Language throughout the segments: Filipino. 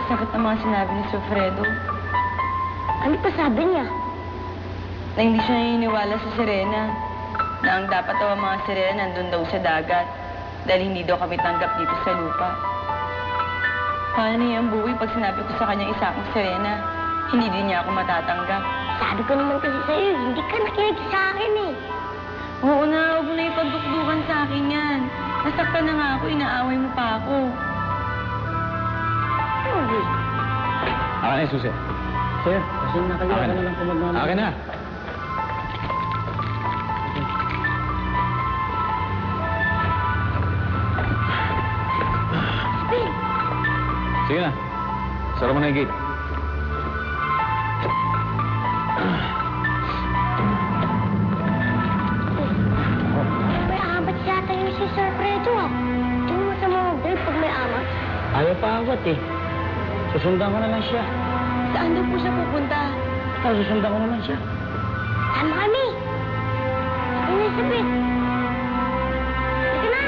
sakit ng mga sinabi ni Sofredo. Ano pa sabi niya? Na hindi siya naniniwala sa sirena. Na ang dapat daw ang mga sirena nandun daw sa dagat. Dahil hindi daw kami tanggap dito sa lupa. Paano niya ang buhay pag sinabi ko sa kanya isa akong sirena? Hindi din niya ako matatanggap. Sabi ko naman kasi sa'yo, hindi ka nakinig sa akin eh. Oo na, huwag mo na ipagdukdukan sa akin yan. Nasaktan na nga ako, inaaway mo pa ako. Uy. Akin na yung susi. Sir, kasi nakaliwa ka na lang po magmamahal. Akin na. Speed! Sige na. Sara mo na yung gate. May amat yata yung si Sir Fredo ah. Tingnan mo sa mga drive pag may amat. Ayaw pa agot eh. Susundan ko na lang siya. Saan daw po siya pupunta? Susundan ko naman siya. Sama kami! Sige na, Speed! Sige na!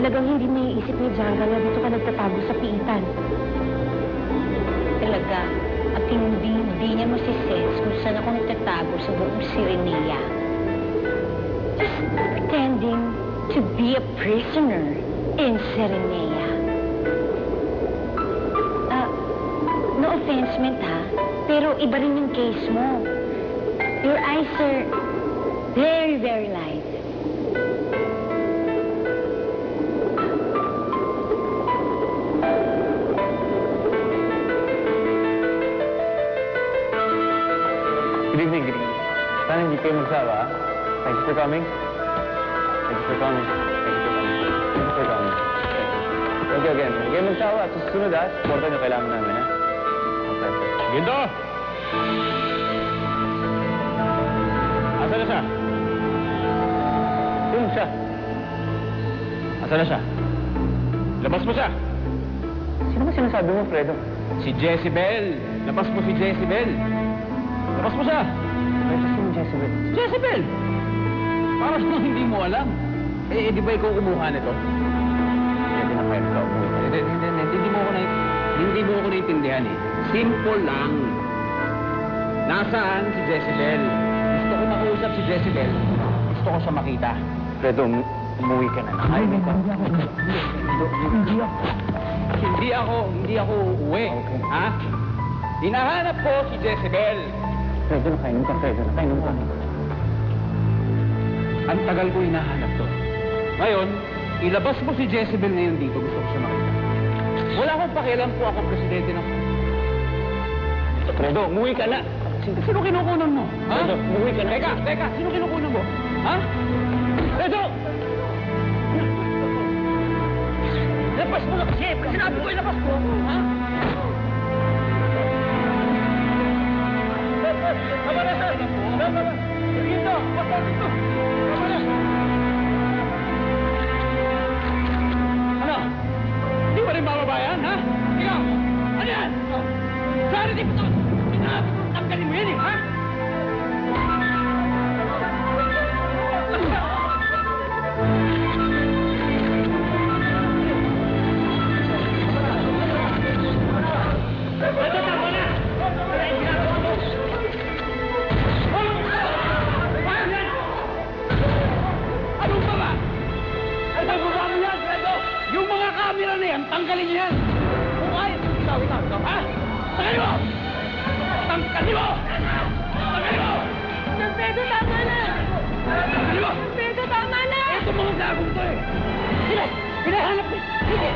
Talagang hindi naiisip ni Janga na dito ka nagtatago sa piitan. Talaga. At hindi niya masisense kung saan ako nagtatago sa buong Sirenea. Just pretending to be a prisoner in Sirenea. No offense meant, ha? Pero iba rin yung case mo. Your eyes are very, very light. Good evening, good evening. Sana hindi kayo magsawa, ha? Thank you for coming. Thank you for coming. Thank you for coming. Thank you for coming. Thank you again. Hindi kayo magsawa. Sa susunod, ha? Supportan niyo kailangan namin, ha? Okay. Ginto! Asa na siya? Sino siya? Asa na siya? Labas mo siya! Sino ba sinasabi mo, Fredo? Si Jezebel! Labas mo si Jezebel! Labas mo siya! Fredo, sino Jezebel? Jezebel! Parang hindi mo alam. Eh, di ba ikaw kumuha nito? Hindi na kayo ikaw kumuha. Hindi mo ako naiintindihan eh. Simple lang. Nasaan si Jezebel? Gusto ko makausap si Jezebel. Gusto ko siya makita. Fredo, umuwi ka na. Hindi ako uuwi. Okay. Ha? Hinahanap ko si Jezebel. Fredo, nakainom ka, Fredo. Nakainom ka. Ang tagal ko hinahanap to. Ngayon, ilabas mo si Jezebel ngayon dito. Gusto ko siya makita. Wala akong pakialam po ako presidente ng... Fredo, umuwi ka na. Sino kinukunan mo? Ha? Fredo, umuwi ka na. Teka, sino kinukunan mo? Ha? Fredo! Labas mo na kasi! Sinabi ko ilabas mo! Ha? Tama na, sir! Tama na! Dito! Basta dito! Tama na! Ano? Hindi pa rin bababayan, ha? Ikaw! Ano yan? Saan hindi mo ito? Tanggalin mo yan, eh, ha? Yung mga camera na yan, tanggalin niyo yan! Kung ayaw, ikaw, ha? Tanggalin mo! Tanggalin mo! Tanggalin mo! Sir Fredo, tama na! Tanggalin mo! Sir Fredo, tama na! Ito mga gagong to eh! Sila! Hinahanap ko! Sige!